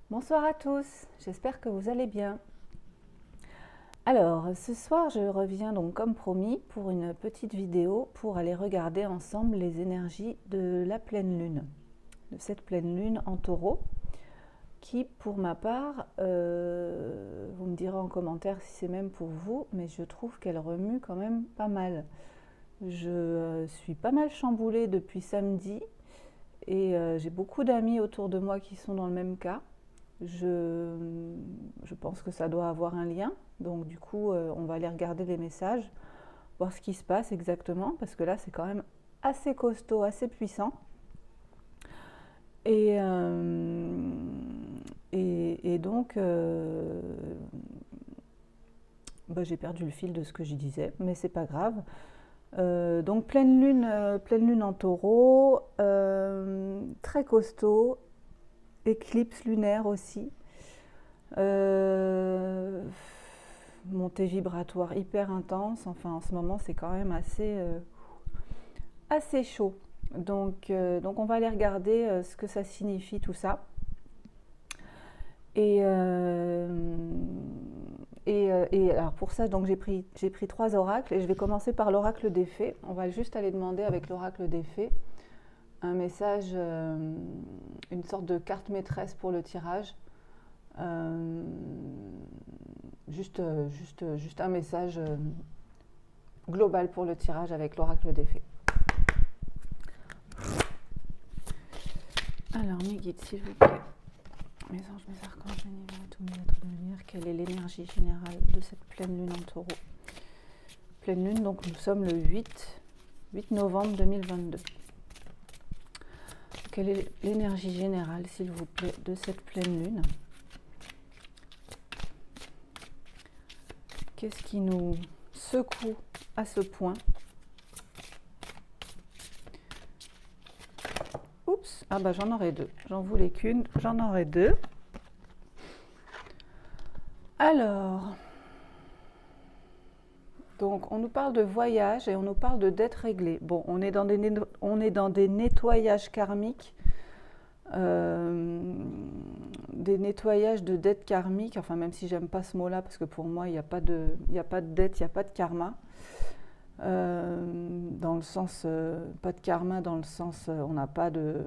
Bonsoir à tous, j'espère que vous allez bien. Alors, ce soir, je reviens donc comme promis pour une petite vidéo pour aller regarder ensemble les énergies de la pleine lune, de cette pleine lune en taureau, qui pour ma part, vous me direz en commentaire si c'est même pour vous, mais je trouve qu'elle remue quand même pas mal. Je suis pas mal chamboulée depuis samedi et j'ai beaucoup d'amis autour de moi qui sont dans le même cas. Je, je pense que ça doit avoir un lien. Donc du coup, on va aller regarder les messages, voir ce qui se passe exactement, parce que là, c'est quand même assez costaud, assez puissant. Et, euh, et donc, bah, j'ai perdu le fil de ce que je disais, mais c'est pas grave. Donc pleine lune en taureau, très costaud, éclipse lunaire aussi. Euh, Montée vibratoire hyper intense. Enfin, en ce moment, c'est quand même assez chaud. Donc, on va aller regarder ce que ça signifie tout ça. Et, euh, et alors pour ça, donc j'ai pris 3 oracles et je vais commencer par l'oracle des fées. On va juste aller demander avec l'oracle des fées un message, une sorte de carte maîtresse pour le tirage. Euh, juste un message global pour le tirage avec l'oracle des fées. Alors, mes guides, s'il vous plaît. Mes anges, mes archanges, mes univers et tous mes êtres de lumière, quelle est l'énergie générale de cette pleine lune en taureau? Pleine lune, donc nous sommes le 8 novembre 2022. Quelle est l'énergie générale, s'il vous plaît, de cette pleine lune? Qu'est-ce qui nous secoue à ce point? Oups, ah bah j'en aurai deux. J'en voulais qu'une, j'en aurai deux. Alors, donc on nous parle de voyage et on nous parle de dettes réglées. Bon, on est dans des nettoyages karmiques, des nettoyages de dettes karmiques. Enfin, même si j'aime pas ce mot-là, parce que pour moi, il n'y a pas de dette, il n'y a pas de karma. Dans le sens, pas de karma dans le sens, on n'a pas de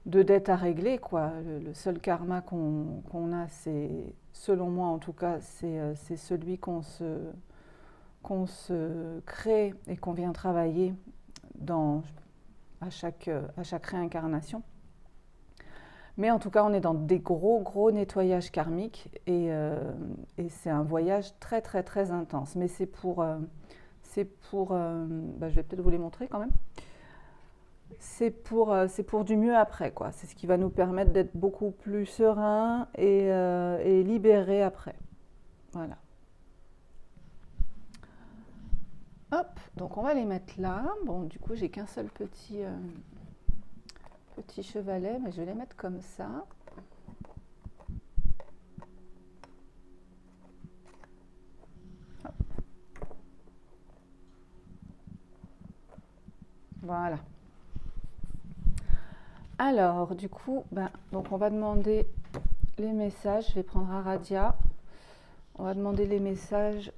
dette à régler, quoi. Le seul karma qu'on a, c'est, selon moi en tout cas, c'est celui qu'on se crée et qu'on vient travailler à chaque réincarnation. Mais en tout cas, on est dans des gros nettoyages karmiques et c'est un voyage très très très intense. Mais c'est pour je vais peut-être vous les montrer quand même. C'est pour du mieux après, quoi. C'est ce qui va nous permettre d'être beaucoup plus serein et libéré après. Voilà. Hop, donc on va les mettre là. Bon, du coup, j'ai qu'un seul petit chevalet, mais je vais les mettre comme ça. Hop. Voilà. Alors, du coup, donc on va demander les messages. Je vais prendre Aradia. On va demander les messages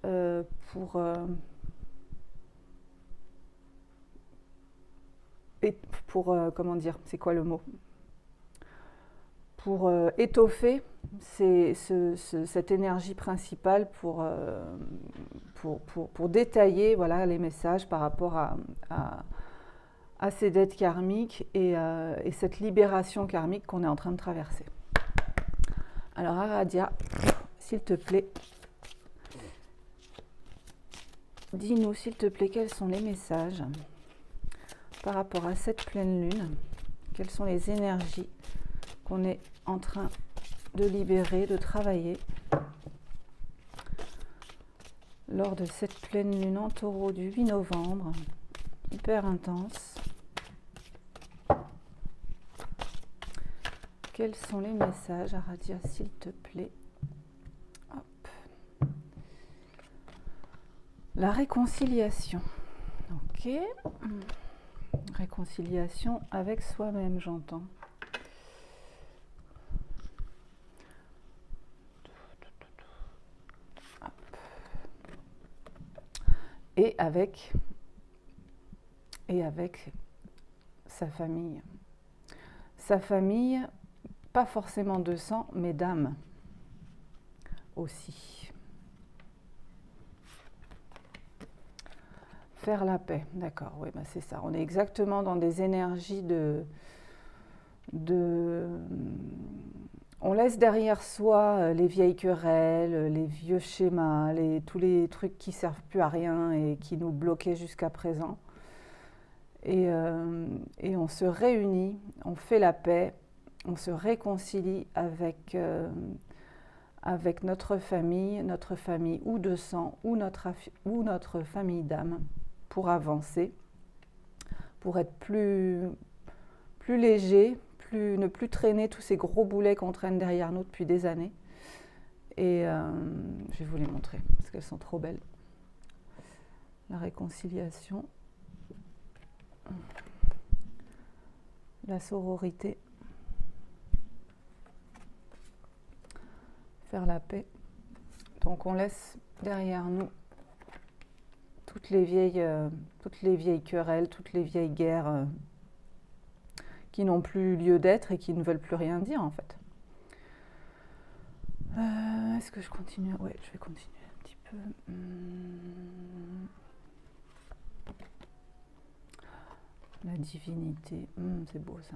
comment dire, c'est quoi le mot? Pour étoffer cette énergie principale pour détailler, voilà, les messages par rapport à ces dettes karmiques et cette libération karmique qu'on est en train de traverser. Alors Aradia, s'il te plaît, dis-nous s'il te plaît quels sont les messages par rapport à cette pleine lune, quelles sont les énergies qu'on est en train de libérer, de travailler lors de cette pleine lune en taureau du 8 novembre, hyper intense. Quels sont les messages, Aradia, s'il te plaît? Hop. La réconciliation. Ok. Réconciliation avec soi-même, j'entends. et avec sa famille. Sa famille, pas forcément de sang, mais d'âme aussi. Faire la paix, d'accord, oui, bah c'est ça. On est exactement dans des énergies on laisse derrière soi les vieilles querelles, les vieux schémas, tous les trucs qui ne servent plus à rien et qui nous bloquaient jusqu'à présent. Et on se réunit, on fait la paix, on se réconcilie avec notre famille ou de sang ou notre famille d'âme pour avancer, pour être plus léger, ne plus traîner tous ces gros boulets qu'on traîne derrière nous depuis des années. Et je vais vous les montrer parce qu'elles sont trop belles. La réconciliation, la sororité, faire la paix. Donc on laisse derrière nous toutes les vieilles querelles, toutes les vieilles guerres qui n'ont plus lieu d'être et qui ne veulent plus rien dire en fait. Est-ce que je continue? Ouais, je vais continuer un petit peu. La divinité, c'est beau ça.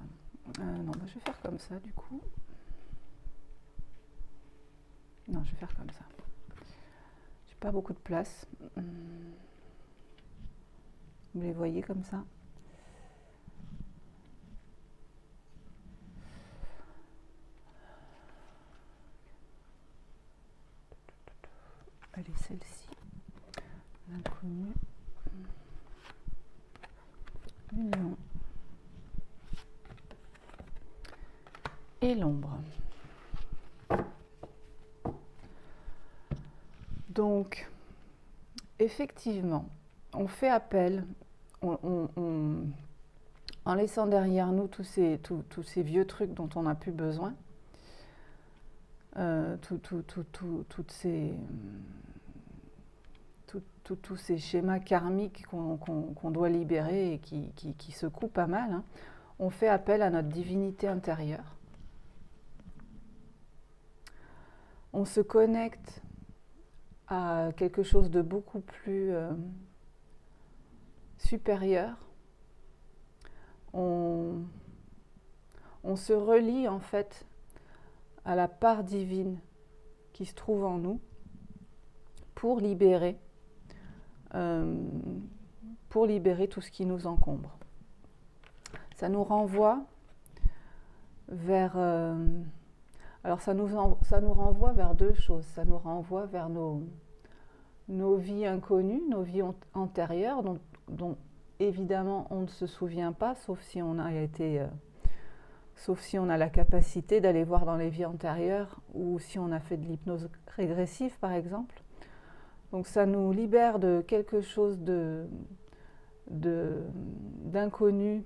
Non, bah, je vais faire comme ça du coup. Non, je vais faire comme ça. J'ai pas beaucoup de place. Vous les voyez comme ça? Allez, celle-ci. L'inconnu. L'union. Et l'ombre. Donc, effectivement, on fait appel, en laissant derrière nous tous ces vieux trucs dont on n'a plus besoin, tous ces schémas karmiques qu'on doit libérer et qui secouent pas mal, hein. On fait appel à notre divinité intérieure. On se connecte à quelque chose de beaucoup plus supérieur. On se relie en fait à la part divine qui se trouve en nous pour libérer tout ce qui nous encombre. Ça nous renvoie vers... alors ça nous renvoie vers deux choses. Ça nous renvoie vers nos vies inconnues, nos vies antérieures, dont évidemment on ne se souvient pas, sauf si on a la capacité d'aller voir dans les vies antérieures ou si on a fait de l'hypnose régressive par exemple. Donc ça nous libère de quelque chose d'inconnu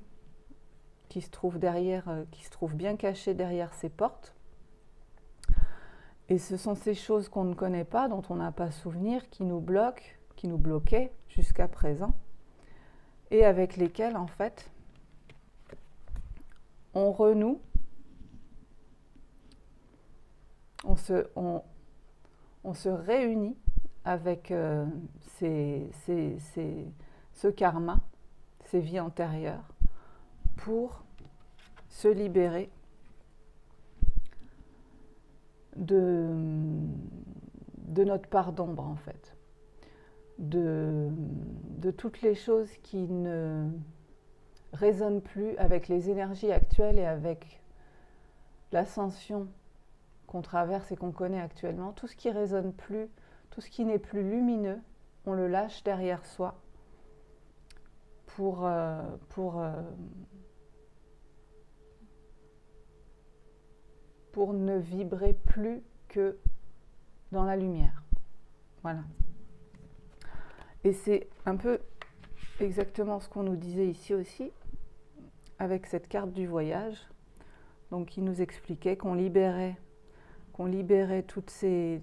qui se trouve bien caché derrière ces portes. Et ce sont ces choses qu'on ne connaît pas, dont on n'a pas souvenir, qui nous bloquaient jusqu'à présent, et avec lesquelles, en fait, on renoue, on se réunit avec ce karma, ces vies antérieures, pour se libérer de notre part d'ombre en fait, de toutes les choses qui ne résonnent plus avec les énergies actuelles et avec l'ascension qu'on traverse et qu'on connaît actuellement. Tout ce qui résonne plus, tout ce qui n'est plus lumineux, on le lâche derrière soi pour ne vibrer plus que dans la lumière. Voilà. Et c'est un peu exactement ce qu'on nous disait ici aussi, avec cette carte du voyage, donc qui nous expliquait qu'on libérait toutes ces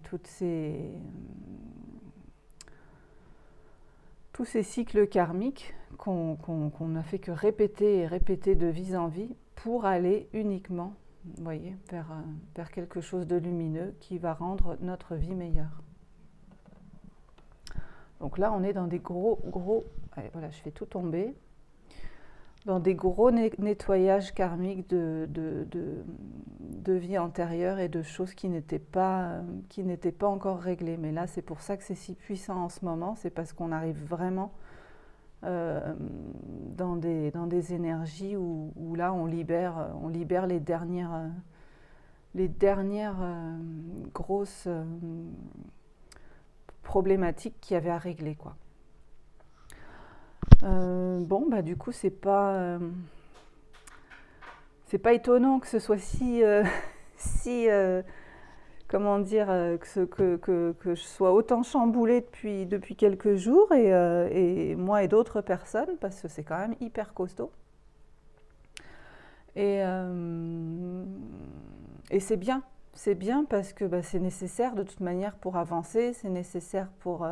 tous ces cycles karmiques qu'on n'a fait que répéter et répéter de vie en vie pour aller uniquement, vous voyez, vers quelque chose de lumineux qui va rendre notre vie meilleure. Donc là, on est dans des gros, allez, voilà, je fais tout tomber, dans des gros nettoyages karmiques de vie antérieure et de choses qui n'étaient pas encore réglées. Mais là, c'est pour ça que c'est si puissant en ce moment, c'est parce qu'on arrive vraiment dans des énergies où là, on libère les dernières grosses problématiques qu'il y avait à régler, quoi. Bon, bah du coup, c'est pas étonnant que ce soit comment dire, que je sois autant chamboulée depuis quelques jours et moi et d'autres personnes, parce que c'est quand même hyper costaud. Et c'est bien parce que bah, c'est nécessaire de toute manière pour avancer, c'est nécessaire pour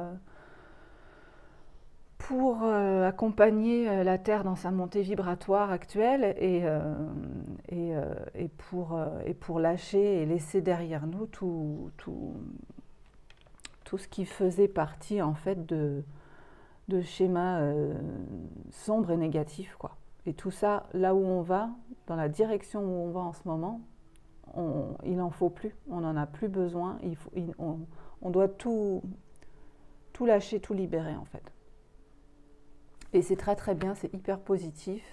accompagner la Terre dans sa montée vibratoire actuelle et pour lâcher et laisser derrière nous tout ce qui faisait partie en fait de schémas sombres et négatifs, quoi. Et tout ça, là où on va, dans la direction où on va en ce moment, il n'en faut plus, on n'en a plus besoin, on doit tout lâcher, tout libérer en fait. Et c'est très très bien, c'est hyper positif.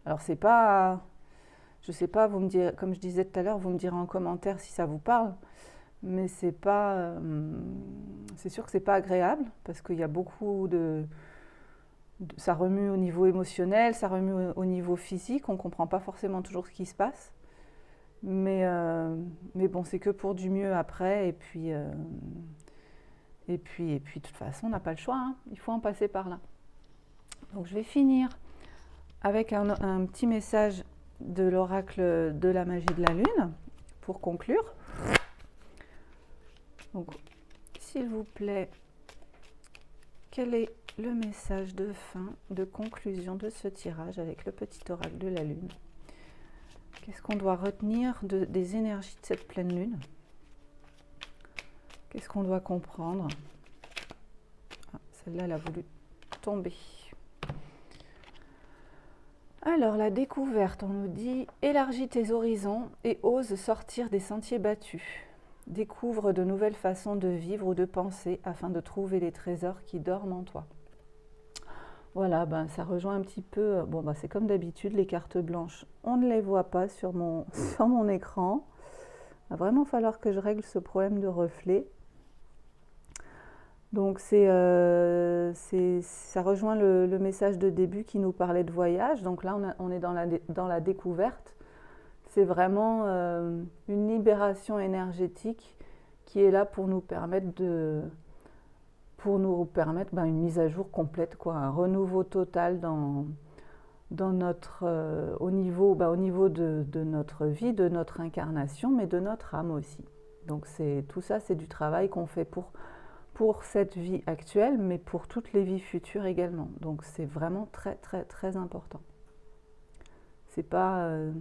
Alors c'est pas, je sais pas, vous me direz, comme je disais tout à l'heure, vous me direz en commentaire si ça vous parle, mais c'est pas, c'est sûr que c'est pas agréable parce qu'il y a beaucoup ça remue au niveau émotionnel, ça remue au niveau physique, on comprend pas forcément toujours ce qui se passe, mais bon, c'est que pour du mieux après, et puis de toute façon, on n'a pas le choix, hein, il faut en passer par là. Donc je vais finir avec un petit message de l'oracle de la magie de la lune pour conclure. Donc, s'il vous plaît, quel est le message de fin, de conclusion de ce tirage avec le petit oracle de la lune? Qu'est-ce qu'on doit retenir des énergies de cette pleine lune? Qu'est-ce qu'on doit comprendre? Ah, celle-là, elle a voulu tomber. Alors, la découverte, on nous dit « Élargis tes horizons et ose sortir des sentiers battus. Découvre de nouvelles façons de vivre ou de penser afin de trouver les trésors qui dorment en toi. » Voilà, ben, ça rejoint un petit peu, bon, ben, c'est comme d'habitude, les cartes blanches, on ne les voit pas sur mon écran. Il va vraiment falloir que je règle ce problème de reflet. Donc ça rejoint le message de début qui nous parlait de voyage. Donc là, on est dans la découverte. C'est vraiment une libération énergétique qui est là pour nous permettre une mise à jour complète, quoi, un renouveau total dans notre, au niveau de notre vie, de notre incarnation, mais de notre âme aussi. Donc tout ça, c'est du travail qu'on fait pour cette vie actuelle, mais pour toutes les vies futures également. Donc c'est vraiment très très très important. C'est pas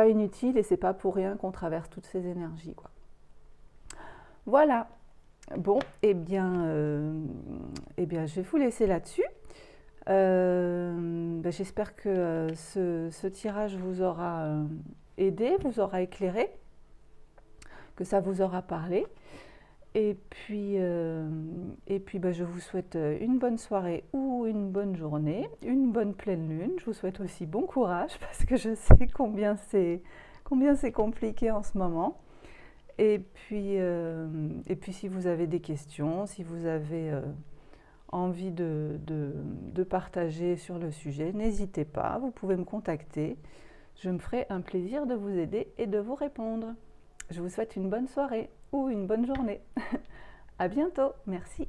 inutile et c'est pas pour rien qu'on traverse toutes ces énergies, quoi. Voilà. Bon, eh bien, je vais vous laisser là-dessus. J'espère que ce tirage vous aura aidé, vous aura éclairé, que ça vous aura parlé. Et puis, je vous souhaite une bonne soirée ou une bonne journée, une bonne pleine lune. Je vous souhaite aussi bon courage parce que je sais combien c'est compliqué en ce moment. Et puis, si vous avez des questions, si vous avez envie de partager sur le sujet, n'hésitez pas, vous pouvez me contacter. Je me ferai un plaisir de vous aider et de vous répondre. Je vous souhaite une bonne soirée ou une bonne journée. À bientôt, merci.